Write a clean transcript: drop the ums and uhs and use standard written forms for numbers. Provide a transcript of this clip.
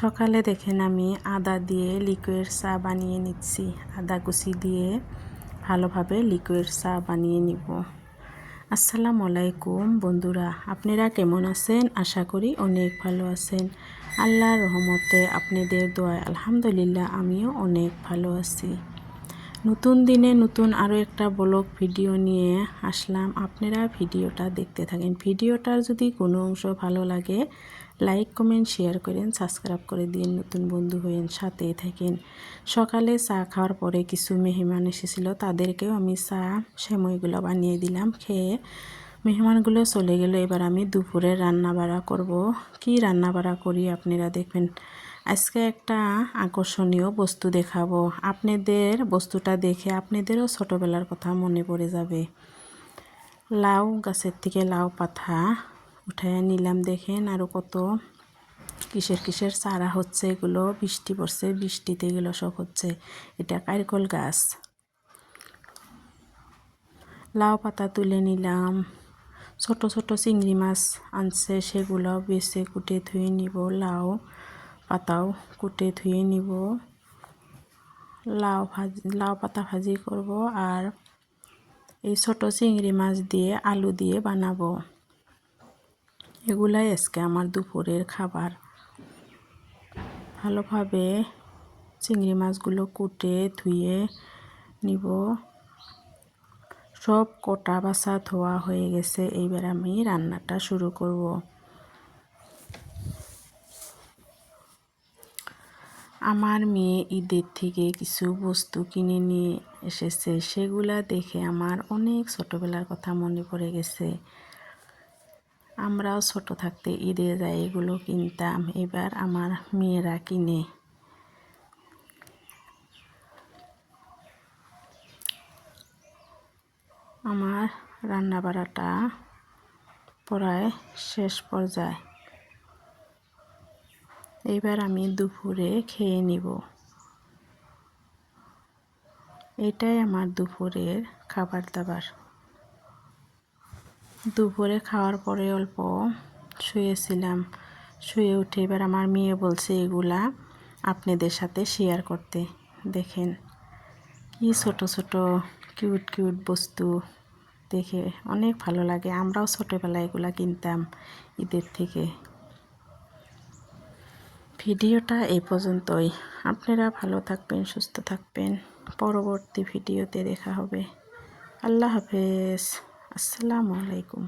সকালে দেখেন আমি আদা দিয়ে লিকুইড চা বানিয়ে নিচ্ছি। আদা কুচি দিয়ে ভালোভাবে লিকুইড চা বানিয়ে নিব। আসসালামু আলাইকুম বন্ধুরা, আপনারা কেমন আছেন? আশা করি অনেক ভালো আছেন। আল্লাহর রহমতে আপনাদের দোয়ায় আলহামদুলিল্লাহ আমিও অনেক ভালো আছি। নতুন দিনে নতুন আরও একটা ব্লগ ভিডিও নিয়ে আসলাম। আপনারা ভিডিওটা দেখতে থাকেন। ভিডিওটার যদি কোনো অংশ ভালো লাগে লাইক কমেন্ট শেয়ার করেন, সাবস্ক্রাইব করে দিন, নতুন বন্ধু হয়েন, সাথেই থাকেন। সকালে চা খাওয়ার পরে কিছু মেহমান এসেছিল, তাদেরকেও আমি চা সেমাইগুলো বানিয়ে দিলাম। খেয়ে মেহমানগুলো চলে গেল। এবার আমি দুপুরে রান্না বাড়া করব। কি রান্না বাড়া করি আপনারা দেখবেন। আজকে একটা আকর্ষণীয় বস্তু দেখাবো আপনাদের। বস্তুটা দেখে আপনাদেরও ছোটোবেলার কথা মনে পড়ে যাবে। লাউ গাছের থেকে লাউ পাতা উঠাইয়া নিলাম। দেখেন আরও কত কিসের চারা হচ্ছে। এগুলো বৃষ্টি পড়ছে, বৃষ্টিতে এগুলো সব হচ্ছে। এটা কারকল গাছ। লাউ পাতা তুলে নিলাম। ছোট ছোট চিংড়ি মাছ আনছে, সেগুলো বেছে কুটে ধুয়ে নিব। লাউ পাতাও কুটে ধুয়ে নিব। লাউ পাতা ভাজি করব। আর এই ছোট চিংড়ি মাছ দিয়ে আলু দিয়ে বানাবো। এগুলাই আজকে আমার দুপুরের খাবার। ভালোভাবে চিংড়ি মাছগুলো কুটে ধুয়ে নিব। সব কোটা বাছা ধোয়া হয়ে গেছে। এইবার আমি রান্নাটা শুরু করব। আমার মেয়ে ঈদের থেকে কিছু বস্তু কিনে নিয়ে এসেছে, সেগুলা দেখে আমার অনেক ছোটোবেলার কথা মনে পড়ে গেছে। আমরাও ছোট থাকতে ঈদে যাই এগুলো কিনতাম। এবার আমার মেয়েরা কিনে। আমার রান্না বাড়াটা প্রায় শেষ পর্যায়ে। এবার আমি দুপুরে খেয়ে নিব। এটাই আমার দুপুরের খাবার দাবার। দুপুরে খাওয়ার পরে অল্প শুয়েছিলাম। শুয়ে উঠে এবার আমার মেয়ে বলছে এগুলা আপনাদের সাথে শেয়ার করতে। দেখেন কি ছোট ছোট কিউট কিউট বস্তু, দেখে অনেক ভালো লাগে। আমরাও ছোটোবেলায় এগুলা কিনতাম ঈদের থেকে। ভিডিওটা এই পর্যন্তই। আপনারা ভালো থাকবেন, সুস্থ থাকবেন। পরবর্তী ভিডিওতে দেখা হবে। আল্লাহ হাফেজ। আসসালামু আলাইকুম।